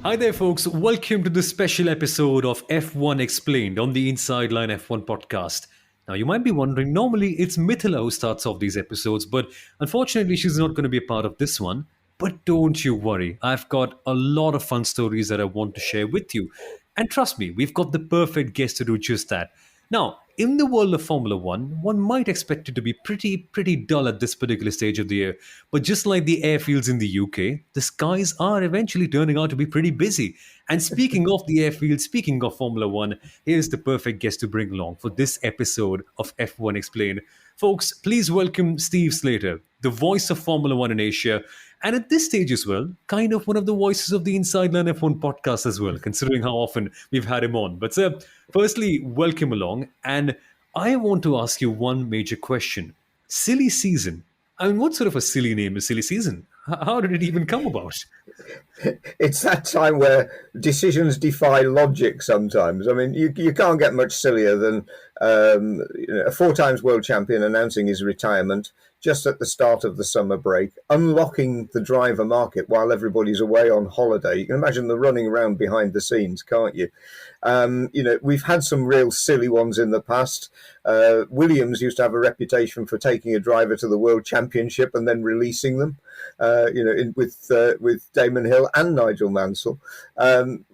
Hi there, folks. Welcome to this special episode of F1 Explained on the Inside Line F1 podcast. Now, you might be wondering, normally it's Mithila who starts off these episodes, but unfortunately, she's not going to be a part of this one. But don't you worry, I've got a lot of fun stories that I want to share with you. And trust me, we've got the perfect guest to do just that. Now, in the world of Formula one might expect it to be pretty dull at this particular stage of the year. But just like the airfields in the UK, the skies are eventually turning out to be pretty busy. And speaking of the airfield, speaking of Formula One, here's the perfect guest to bring along for this episode of F1 Explained. Folks, please welcome Steve Slater, the voice of Formula One in Asia, and at this stage as well, kind of one of the voices of the Inside Line F1 podcast as well, considering how often we've had him on. But sir, firstly, welcome along. And I want to ask you one major question. Silly season. I mean, what sort of a silly name is silly season? How did it even come about? It's that time where decisions defy logic sometimes. I mean, you can't get much sillier than a 4 times world champion announcing his retirement just at the start of the summer break, unlocking the driver market while everybody's away on holiday. You can imagine the running around behind the scenes, can't you? We've had some real silly ones in the past. Williams used to have a reputation for taking a driver to the World Championship and then releasing them, with Damon Hill and Nigel Mansell.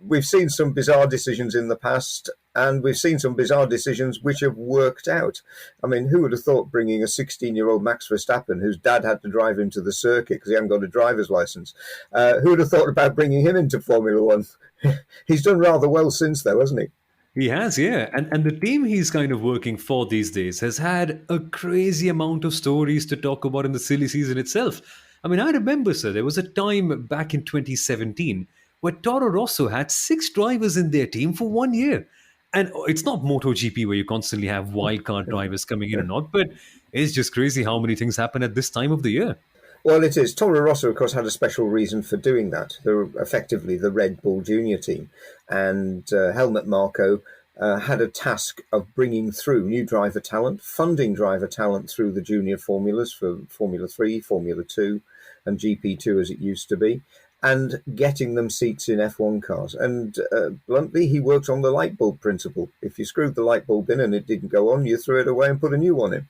We've seen some bizarre decisions in the past, and we've seen some bizarre decisions which have worked out. I mean, who would have thought bringing a 16-year-old Max Verstappen, whose dad had to drive him to the circuit because he hadn't got a driver's license, who would have thought about bringing him into Formula One? He's done rather well since, though, hasn't he? He has, yeah. And the team he's kind of working for these days has had a crazy amount of stories to talk about in the silly season itself. I mean, I remember, sir, there was a time back in 2017 where Toro Rosso had 6 drivers in their team for 1 year. And it's not MotoGP where you constantly have wildcard drivers coming in and out, but it's just crazy how many things happen at this time of the year. Well, it is. Toro Rosso, of course, had a special reason for doing that. They were effectively the Red Bull Junior team. And Helmut Marko had a task of bringing through new driver talent, funding driver talent through the junior formulas for Formula 3, Formula 2, and GP2 as it used to be, and getting them seats in F1 cars. And bluntly, he worked on the light bulb principle. If you screwed the light bulb in and it didn't go on, you threw it away and put a new one in.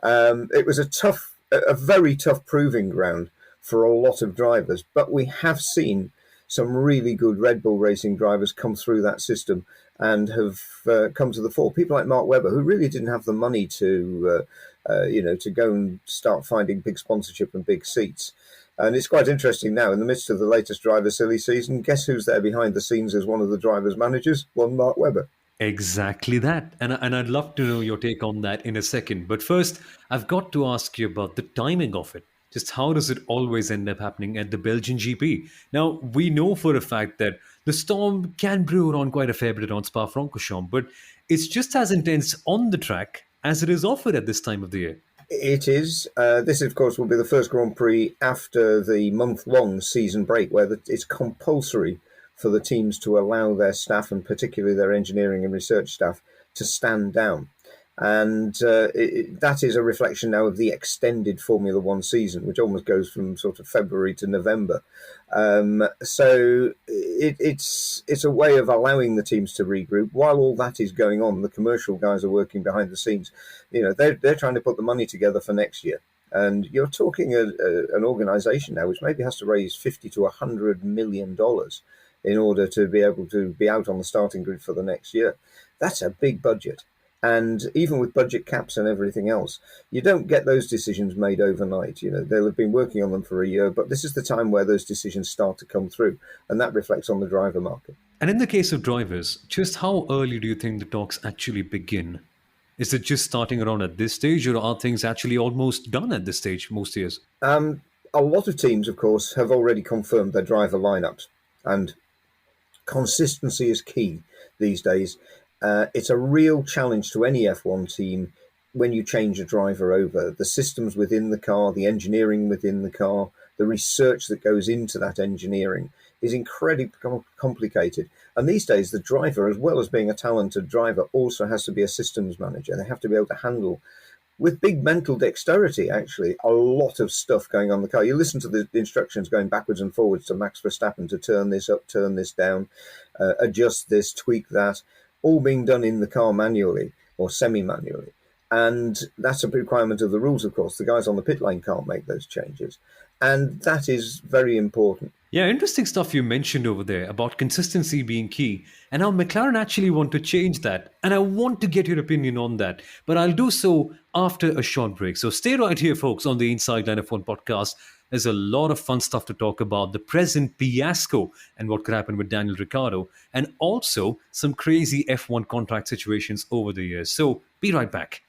It was a very tough proving ground for a lot of drivers, but we have seen some really good Red Bull racing drivers come through that system and have come to the fore. People like Mark Webber, who really didn't have the money to go and start finding big sponsorship and big seats. And it's quite interesting now, in the midst of the latest driver silly season, guess who's there behind the scenes as one of the drivers' managers? One Mark Webber. Exactly that. And I'd love to know your take on that in a second. But first, I've got to ask you about the timing of it. Just how does it always end up happening at the Belgian GP? Now, we know for a fact that the storm can brew around quite a fair bit on Spa-Francorchamps, but it's just as intense on the track as it is off it at this time of the year. It is. This, of course, will be the first Grand Prix after the month-long season break, where it's compulsory for the teams to allow their staff, and particularly their engineering and research staff, to stand down. And that is a reflection now of the extended Formula One season, which almost goes from sort of February to November. So it's a way of allowing the teams to regroup. While all that is going on, the commercial guys are working behind the scenes. They're trying to put the money together for next year. And you're talking an organisation now which maybe has to raise $50 to $100 million in order to be able to be out on the starting grid for the next year. That's a big budget. And even with budget caps and everything else, you don't get those decisions made overnight. They'll have been working on them for a year, but this is the time where those decisions start to come through, and that reflects on the driver market. And in the case of drivers, just how early do you think the talks actually begin? Is it just starting around at this stage, or are things actually almost done at this stage most years? A lot of teams, of course, have already confirmed their driver lineups, and consistency is key these days. It's a real challenge to any F1 team when you change a driver over. The systems within the car, the engineering within the car, the research that goes into that engineering is incredibly complicated. And these days, the driver, as well as being a talented driver, also has to be a systems manager. They have to be able to handle with big mental dexterity, actually, a lot of stuff going on in the car. You listen to the instructions going backwards and forwards to Max Verstappen to turn this up, turn this down, adjust this, tweak that, all being done in the car manually or semi-manually. And that's a requirement of the rules, of course. The guys on the pit lane can't make those changes. And that is very important. Yeah, interesting stuff you mentioned over there about consistency being key and how McLaren actually want to change that. And I want to get your opinion on that, but I'll do so after a short break. So stay right here, folks, on the Inside Line F1 podcast. There's a lot of fun stuff to talk about the present fiasco and what could happen with Daniel Ricciardo, and also some crazy F1 contract situations over the years. So be right back.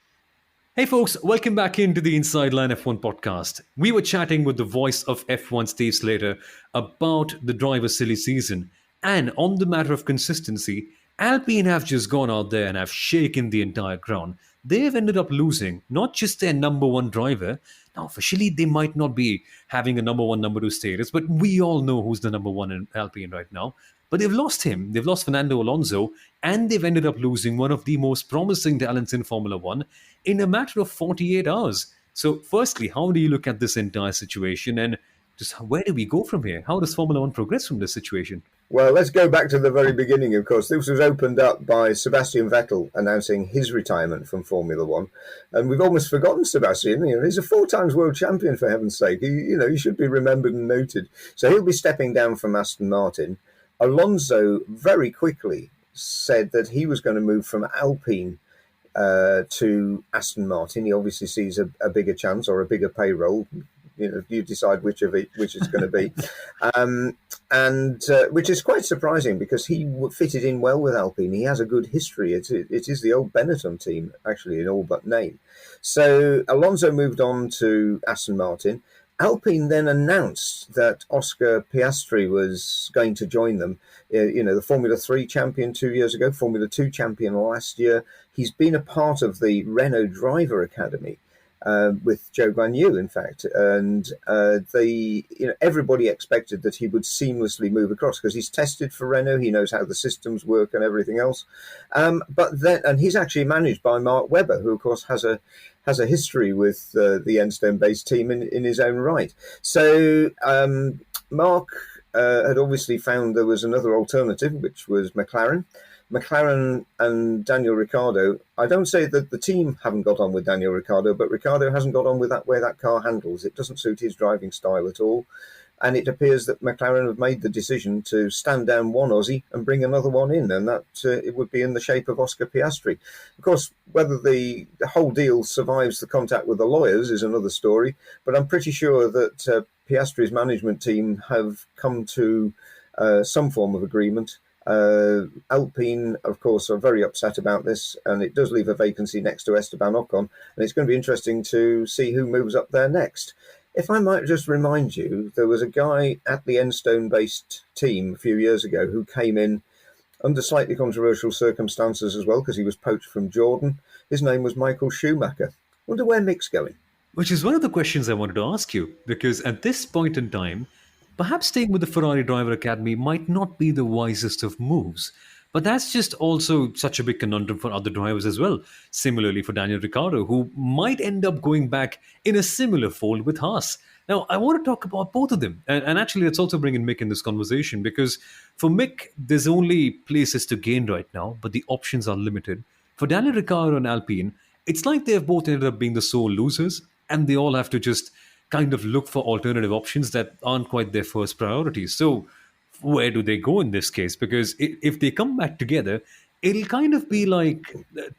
Hey folks, welcome back into the Inside Line F1 podcast. We were chatting with the voice of F1 Steve Slater about the driver's silly season. And on the matter of consistency, Alpine have just gone out there and have shaken the entire ground. They've ended up losing not just their number one driver. Now, officially, they might not be having a number one, number two status, but we all know who's the number one in Alpine right now. But they've lost him. They've lost Fernando Alonso, and they've ended up losing one of the most promising talents in Formula One in a matter of 48 hours. So, firstly, how do you look at this entire situation, and just where do we go from here? How does Formula One progress from this situation? Well, let's go back to the very beginning, of course. This was opened up by Sebastian Vettel announcing his retirement from Formula One. And we've almost forgotten Sebastian. He's a 4 times world champion, for heaven's sake. He should be remembered and noted. So he'll be stepping down from Aston Martin. Alonso very quickly said that he was going to move from Alpine to Aston Martin. He obviously sees a bigger chance or a bigger payroll. You decide which it's going to be, and which is quite surprising because he fitted in well with Alpine. He has a good history. It is the old Benetton team, actually, in all but name. So Alonso moved on to Aston Martin. Alpine then announced that Oscar Piastri was going to join them. The Formula 3 champion 2 years ago, Formula 2 champion last year. He's been a part of the Renault Driver Academy. With Zhou Guanyu, in fact, and everybody expected that he would seamlessly move across because he's tested for Renault, he knows how the systems work and everything else. And he's actually managed by Mark Webber, who of course has a history with the Enstone-based team in his own right. So Mark had obviously found there was another alternative, which was McLaren. McLaren and Daniel Ricciardo, I don't say that the team haven't got on with Daniel Ricciardo, but Ricciardo hasn't got on with that way that car handles. It doesn't suit his driving style at all. And it appears that McLaren have made the decision to stand down one Aussie and bring another one in, and that it would be in the shape of Oscar Piastri. Of course, whether the whole deal survives the contact with the lawyers is another story, but I'm pretty sure that Piastri's management team have come to some form of agreement. Alpine, of course, are very upset about this, and it does leave a vacancy next to Esteban Ocon, and it's going to be interesting to see who moves up there next. If I might just remind you, there was a guy at the Enstone-based team a few years ago who came in under slightly controversial circumstances as well, because he was poached from Jordan. His name was Michael Schumacher. Wonder where Mick's going. Which is one of the questions I wanted to ask you, because at this point in time, perhaps staying with the Ferrari Driver Academy might not be the wisest of moves. But that's just also such a big conundrum for other drivers as well. Similarly for Daniel Ricciardo, who might end up going back in a similar fold with Haas. Now, I want to talk about both of them. And actually, let's also bring in Mick in this conversation, because for Mick, there's only places to gain right now, but the options are limited. For Daniel Ricciardo and Alpine, it's like they've both ended up being the sole losers, and they all have to just kind of look for alternative options that aren't quite their first priority. So where do they go in this case? Because if they come back together, it'll kind of be like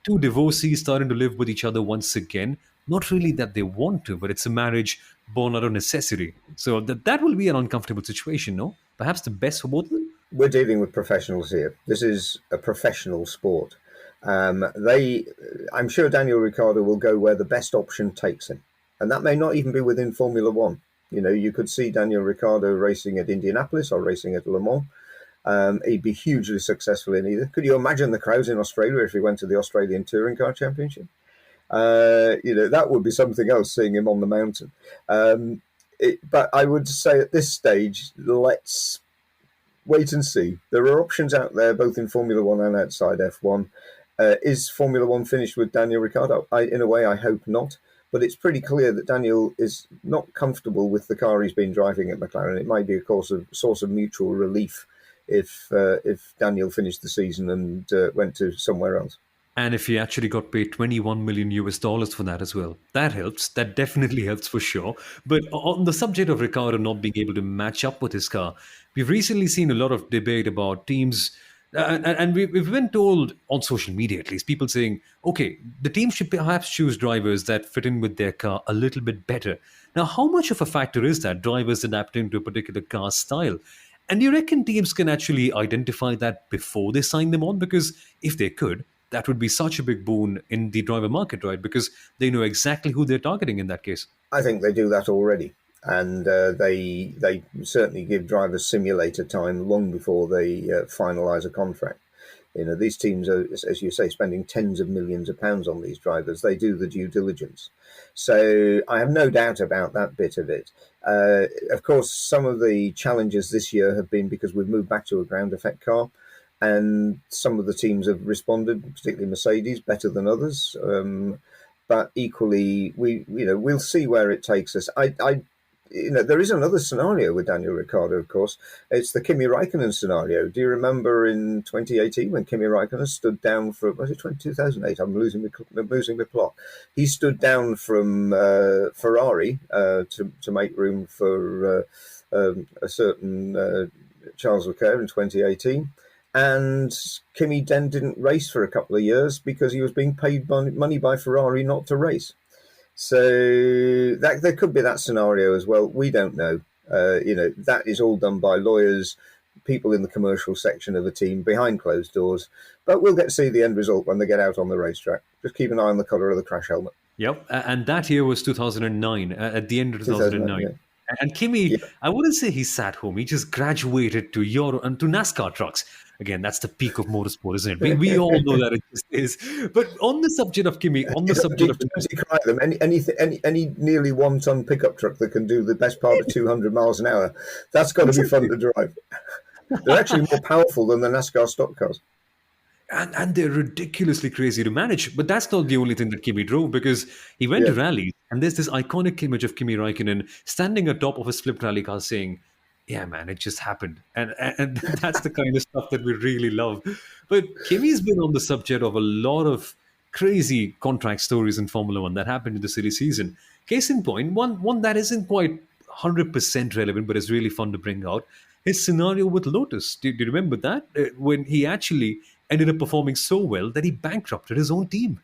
two divorcees starting to live with each other once again. Not really that they want to, but it's a marriage born out of necessity. So that will be an uncomfortable situation, no? Perhaps the best for both of them? We're dealing with professionals here. This is a professional sport. I'm sure Daniel Ricciardo will go where the best option takes him. And that may not even be within Formula One. You could see Daniel Ricciardo racing at Indianapolis or racing at Le Mans. He'd be hugely successful in either. Could you imagine the crowds in Australia if he went to the Australian Touring Car Championship? That would be something else, seeing him on the mountain. But I would say at this stage, let's wait and see. There are options out there, both in Formula One and outside F1. Is Formula One finished with Daniel Ricciardo? In a way, I hope not. But it's pretty clear that Daniel is not comfortable with the car he's been driving at McLaren. It might be a source of mutual relief if Daniel finished the season and went to somewhere else. And if he actually got paid 21 million US dollars for that as well, that helps. That definitely helps for sure. But on the subject of Ricardo not being able to match up with his car, we've recently seen a lot of debate about teams. And we've been told on social media, at least, people saying, okay, the team should perhaps choose drivers that fit in with their car a little bit better. Now, how much of a factor is that, drivers adapting to a particular car style? And do you reckon teams can actually identify that before they sign them on? Because if they could, that would be such a big boon in the driver market, right? Because they know exactly who they're targeting in that case. I think they do that already, and they certainly give drivers simulator time long before they finalise a contract. These teams are, as you say, spending tens of millions of pounds on these drivers. They do the due diligence. So I have no doubt about that bit of it. Of course, some of the challenges this year have been because we've moved back to a ground effect car, and some of the teams have responded, particularly Mercedes, better than others. But equally, we'll see where it takes us. There is another scenario with Daniel Ricciardo, of course. It's the Kimi Raikkonen scenario. Do you remember in 2018 when Kimi Raikkonen stood down from, was it 2008? I'm losing the plot. He stood down from Ferrari to make room for a certain Charles Leclerc in 2018. And Kimi then didn't race for a couple of years because he was being paid money by Ferrari not to race. So that there could be that scenario as well. We don't know. That is all done by lawyers, people in the commercial section of a team behind closed doors. But we'll get to see the end result when they get out on the racetrack. Just keep an eye on the colour of the crash helmet. Yep. And that year was 2009, at the end of 2009. Yeah. And Kimi, Yeah. I wouldn't say he sat home. He just graduated to Euro and to NASCAR trucks. Again, that's the peak of motorsport, isn't it? We all know that it just is. But on the subject of Kimi, on the subject of them, any nearly 1 ton pickup truck that can do the best part of 200 miles an hour, that's got to be fun to drive. They're actually more powerful than the NASCAR stock cars. And they're ridiculously crazy to manage. But that's not the only thing that Kimi drove, because he went to rallies, and there's this iconic image of Kimi Raikkonen standing atop of a flipped rally car saying, yeah, man, it just happened. And that's the kind of stuff that we really love. But Kimi's been on the subject of a lot of crazy contract stories in Formula One that happened in the silly season. Case in point, one that isn't quite 100% relevant, but is really fun to bring out, his scenario with Lotus. Do you remember that? When he actually ended up performing so well that he bankrupted his own team.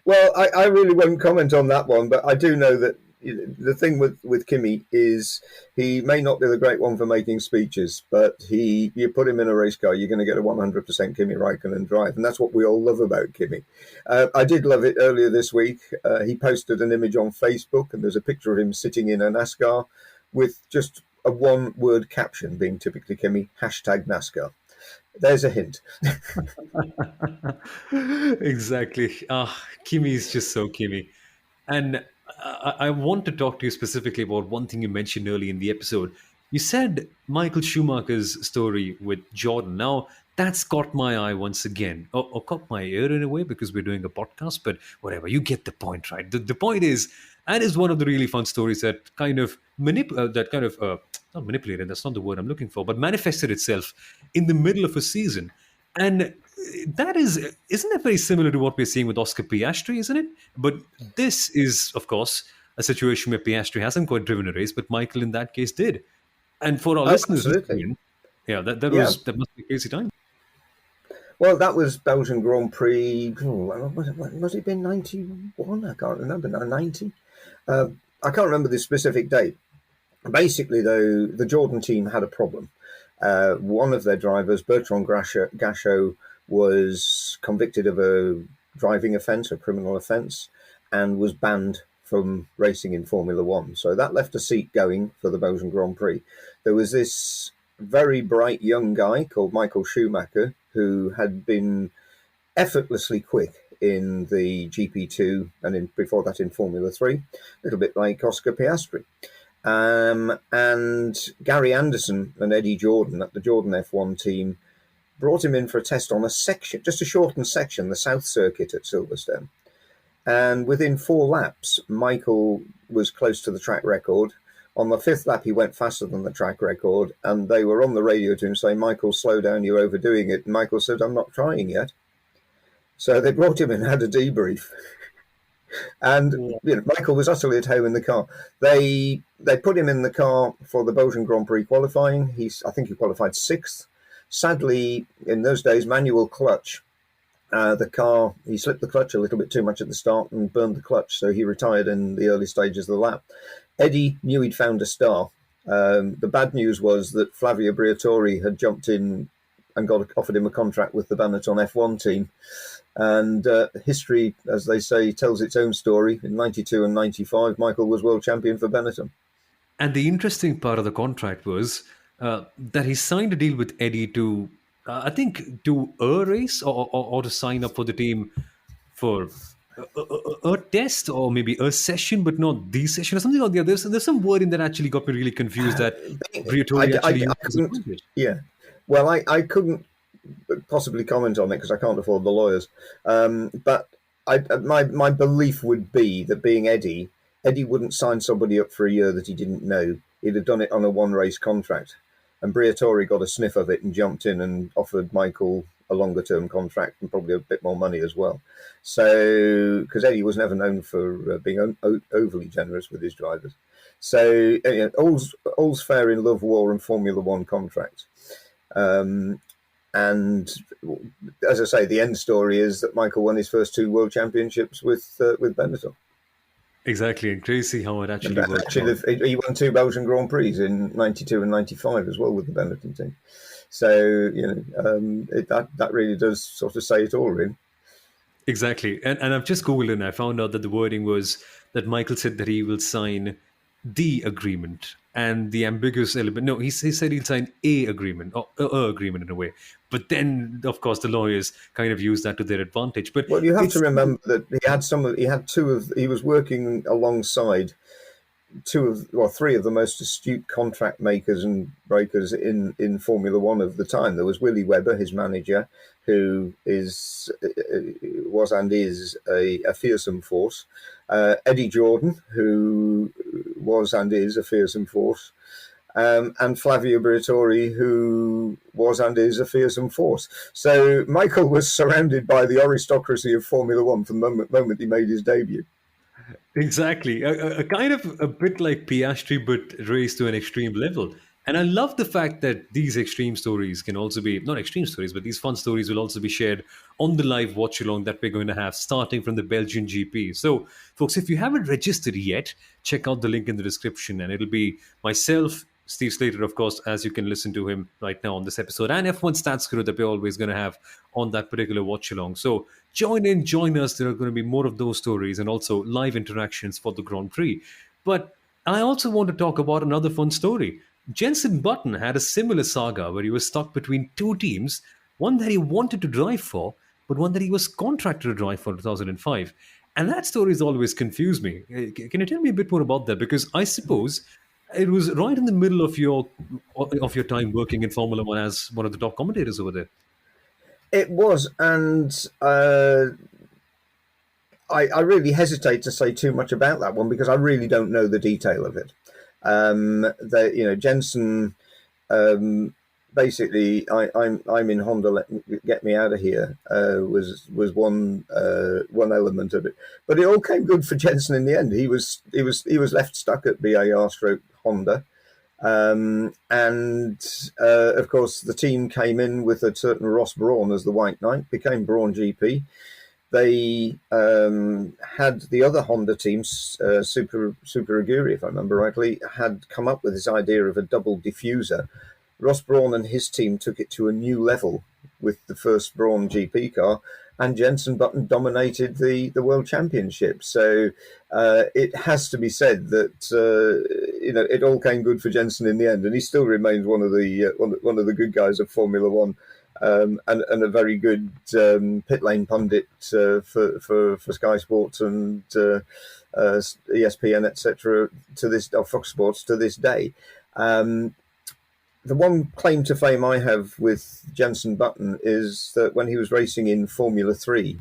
Well, I really won't comment on that one, but I do know that the thing with Kimi is he may not be the great one for making speeches, but you put him in a race car, you're going to get a 100% Kimi Raikkonen drive, and that's what we all love about Kimi. I did love it earlier this week. He posted an image on Facebook, and there's a picture of him sitting in a NASCAR with just a one-word caption, being typically Kimi, #NASCAR. There's a hint. Exactly. Kimi is just so Kimi. And I want to talk to you specifically about one thing you mentioned early in the episode. You said Michael Schumacher's story with Jordan. Now, that's caught my eye once again, or caught my ear in a way, because we're doing a podcast, but whatever, you get the point, right? The point is, and is one of the really fun stories that kind of not manipulated, that's not the word I'm looking for, but manifested itself in the middle of a season. And that isn't it very similar to what we're seeing with Oscar Piastri, isn't it? But this is, of course, a situation where Piastri hasn't quite driven a race, but Michael in that case did. And for our listeners, absolutely. That must be a crazy time. Well, that was Belgian Grand Prix. Was it been 91? I can't remember now. 90. I can't remember the specific date. Basically, though, the Jordan team had a problem. One of their drivers, Bertrand Gachot, was convicted of a driving offence, a criminal offence, and was banned from racing in Formula One. So that left a seat going for the Belgian Grand Prix. There was this very bright young guy called Michael Schumacher, who had been effortlessly quick in the GP2 and before that in Formula 3, a little bit like Oscar Piastri. And Gary Anderson and Eddie Jordan at the Jordan F1 team brought him in for a test on a section, just a shortened section, the South Circuit at Silverstone. And within 4 laps, Michael was close to the track record. On the 5th lap, he went faster than the track record, and they were on the radio to him saying, "Michael, slow down, you're overdoing it." And Michael said, "I'm not trying yet." So they brought him in and had a debrief. And Michael was utterly at home in the car. They put him in the car for the Belgian Grand Prix qualifying. I think he qualified 6th. Sadly, in those days, manual clutch. He slipped the clutch a little bit too much at the start and burned the clutch, so he retired in the early stages of the lap. Eddie knew he'd found a star. The bad news was that Flavio Briatore had jumped in and offered him a contract with the Benetton F1 team. And history, as they say, tells its own story. In 92 and 95, Michael was world champion for Benetton. And the interesting part of the contract was that he signed a deal with Eddie to, I think, do a race or to sign up for the team for a test or maybe a session, but not the session or something like that. There's some wording that actually got me really confused that Briatore actually used as a advantage. Yeah. Well, I couldn't possibly comment on it because I can't afford the lawyers. But my belief would be that being Eddie wouldn't sign somebody up for a year that he didn't know. He'd have done it on a 1-race contract. And Briatore got a sniff of it and jumped in and offered Michael a longer-term contract and probably a bit more money as well. So, because Eddie was never known for being overly generous with his drivers. So, all's fair in love, war, and Formula One contracts. And as I say, the end story is that Michael won his first 2 world championships with Benetton. Exactly, and crazy how it actually worked. Actually, he won 2 Belgian Grand Prix in 92 and 95 as well with the Benetton team. So, that really does sort of say it all, really. Exactly. And I've just Googled and I found out that the wording was that Michael said that he will sign the agreement, and the ambiguous element. No, he said he'll sign a agreement, or a agreement in a way. But then, of course, the lawyers kind of use that to their advantage. But well, you have to remember that he was working alongside 3 of the most astute contract makers and breakers in Formula One of the time. There was Willy Webber, his manager, who was and is a fearsome force. Eddie Jordan, who was and is a fearsome force. And Flavio Briatore, who was and is a fearsome force. So Michael was surrounded by the aristocracy of Formula One from the moment he made his debut. Exactly. A kind of a bit like Piastri, but raised to an extreme level. And I love the fact that these extreme stories can also be, not extreme stories, but these fun stories will also be shared on the live watch along that we're going to have starting from the Belgian GP. So, folks, if you haven't registered yet, check out the link in the description, and it'll be myself, Steve Slater, of course, as you can listen to him right now on this episode, and F1 Stats Crew that we're always going to have on that particular watch along. So join us. There are going to be more of those stories and also live interactions for the Grand Prix. But I also want to talk about another fun story. Jenson Button had a similar saga where he was stuck between 2 teams, one that he wanted to drive for, but one that he was contracted to drive for in 2005. And that story has always confused me. Can you tell me a bit more about that? Because I suppose it was right in the middle of your time working in Formula One as one of the top commentators over there. It was, and I really hesitate to say too much about that one because I really don't know the detail of it. Jenson, basically, I'm in Honda. Get me out of here. Was one element of it, but it all came good for Jenson in the end. He was left stuck at BAR/Honda, and of course the team came in with a certain Ross Brawn as the White Knight, became Brawn GP. They had the other Honda teams, Super Aguri, if I remember rightly, had come up with this idea of a double diffuser. Ross Brawn and his team took it to a new level with the first Brawn GP car, and Jenson Button dominated the World Championship. So it has to be said that it all came good for Jenson in the end, and he still remains one of the good guys of Formula One. And a very good pit lane pundit for Sky Sports and ESPN, etc. to this Fox Sports to this day. the one claim to fame I have with Jenson Button is that when he was racing in Formula 3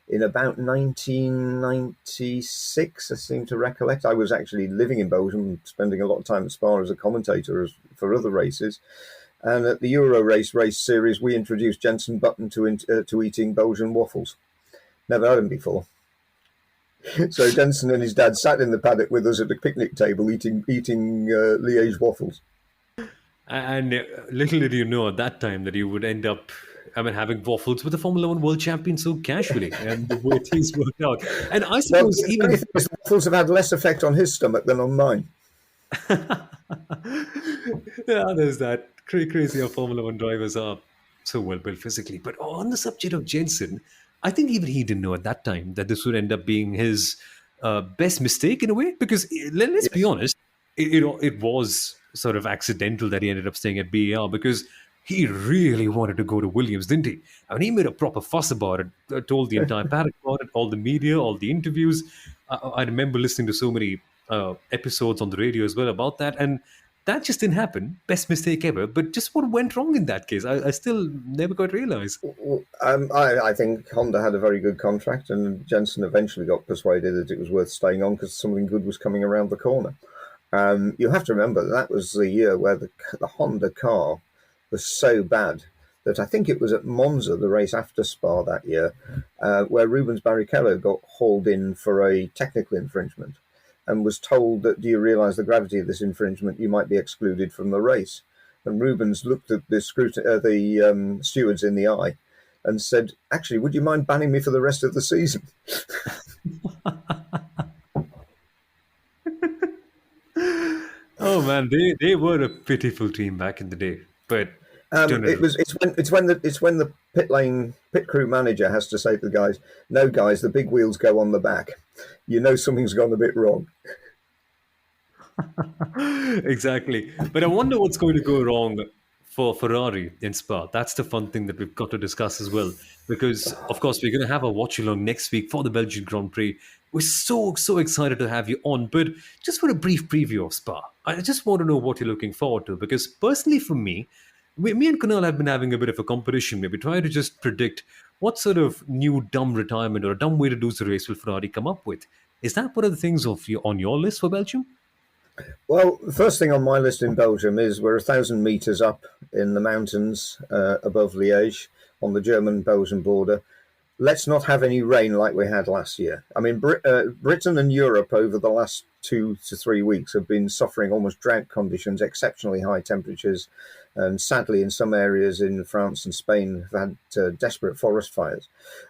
in about 1996, I seem to recollect, I was actually living in Belgium, spending a lot of time at Spa as a commentator for other races. And at the Euro race series, we introduced Jenson Button to eating Belgian waffles. Never had them before. So Jenson and his dad sat in the paddock with us at a picnic table eating Liège waffles. And little did you know at that time that you would end up, having waffles with the Formula One world champion so casually, and the way things worked out. And I Well, suppose the funny even thing is the waffles have had less effect on his stomach than on mine. yeah, there's that crazy how Formula One drivers are so well built physically. But on the subject of Jensen, I think even he didn't know at that time that this would end up being his best mistake in a way. Because let's be Yes. honest, it was sort of accidental that he ended up staying at BAR because he really wanted to go to Williams, didn't he? I mean, he made a proper fuss about it, told the entire paddock about it, all the media, all the interviews. I remember listening to so many episodes on the radio as well about that, and that just didn't happen. Best mistake ever. But just what went wrong in that case? I still never quite realize. I think Honda had a very good contract, and Jensen eventually got persuaded that it was worth staying on because something good was coming around the corner. You have to remember that was the year where the Honda car was so bad that I think it was at Monza, the race after Spa that year, where Rubens Barrichello got hauled in for a technical infringement and was told that, do you realise the gravity of this infringement? You might be excluded from the race. And Rubens looked at the stewards in the eye and said, actually, would you mind banning me for the rest of the season? Oh man, they were a pitiful team back in the day. But don't know. It's when the pit crew manager has to say to the guys, no guys, the big wheels go on the back. You know something's gone a bit wrong. Exactly. But I wonder what's going to go wrong for Ferrari in Spa. That's the fun thing that we've got to discuss as well. Because, of course, we're going to have a watch along next week for the Belgian Grand Prix. We're so excited to have you on. But just for a brief preview of Spa, I just want to know what you're looking forward to. Because personally, for me, me and Kunal have been having a bit of a competition, maybe trying to just predict what sort of new dumb retirement or a dumb way to lose the race will Ferrari come up with. Is that one of the things on your list for Belgium? Well, the first thing on my list in Belgium is we're 1,000 metres up in the mountains above Liège on the German-Belgian border. Let's not have any rain like we had last year. I mean, Britain and Europe over the last 2 to 3 weeks have been suffering almost drought conditions, exceptionally high temperatures, and sadly, in some areas in France and Spain, have had desperate forest fires.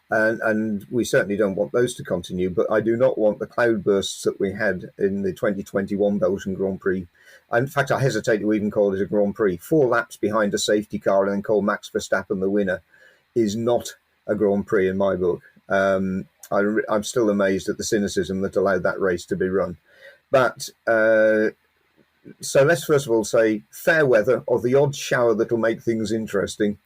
And we certainly don't want those to continue, but I do not want the cloudbursts that we had in the 2021 Belgian Grand Prix. In fact, I hesitate to even call it a Grand Prix. 4 laps behind a safety car and then call Max Verstappen the winner is not a Grand Prix in my book. I'm still amazed at the cynicism that allowed that race to be run. But so let's first of all say fair weather or the odd shower that'll make things interesting,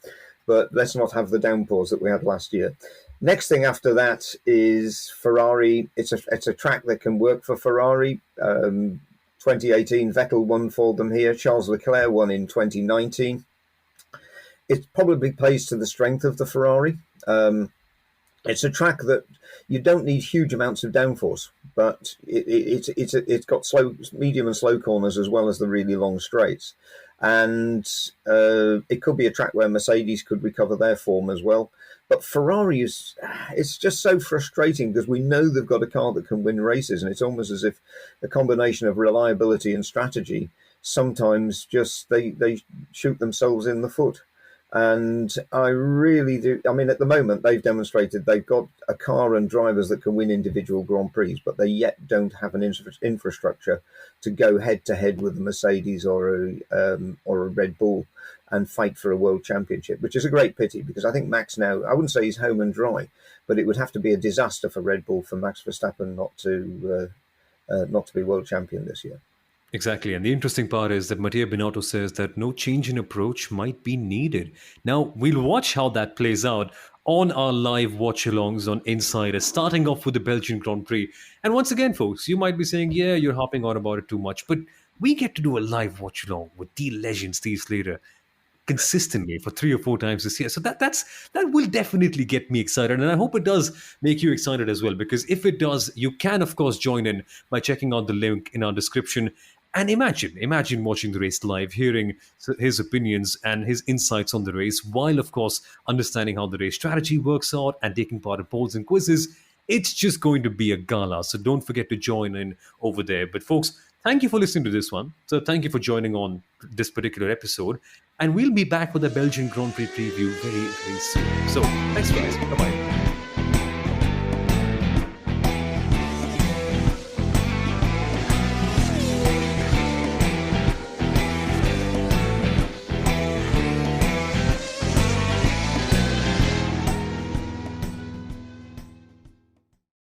but let's not have the downpours that we had last year. Next thing after that is Ferrari. It's a track that can work for Ferrari. 2018, Vettel won for them here. Charles Leclerc won in 2019. It probably plays to the strength of the Ferrari. It's a track that you don't need huge amounts of downforce, but it's got medium and slow corners as well as the really long straights. And it could be a track where Mercedes could recover their form as well. But Ferrari it's just so frustrating because we know they've got a car that can win races, and it's almost as if a combination of reliability and strategy sometimes just they shoot themselves in the foot. And I really do. I mean, at the moment, they've demonstrated they've got a car and drivers that can win individual Grand Prix, but they yet don't have an infrastructure to go head to head with a Mercedes or a Red Bull and fight for a world championship, which is a great pity because I think Max now, I wouldn't say he's home and dry, but it would have to be a disaster for Red Bull for Max Verstappen not to be world champion this year. Exactly. And the interesting part is that Mattia Binotto says that no change in approach might be needed. Now, we'll watch how that plays out. on our live watch-alongs on Insider, starting off with the Belgian Grand Prix. And once again, folks, you might be saying, yeah, you're harping on about it too much, but we get to do a live watch-along with the legend Steve Slater consistently for 3 or 4 times this year. So that will definitely get me excited, and I hope it does make you excited as well. Because if it does, you can of course join in by checking out the link in our description. And imagine watching the race live, hearing his opinions and his insights on the race, while of course understanding how the race strategy works out and taking part in polls and quizzes. It's just going to be a gala. So don't forget to join in over there. But folks, thank you for listening to this one. So thank you for joining on this particular episode. And we'll be back with a Belgian Grand Prix preview very, very soon. So thanks, guys. Bye-bye.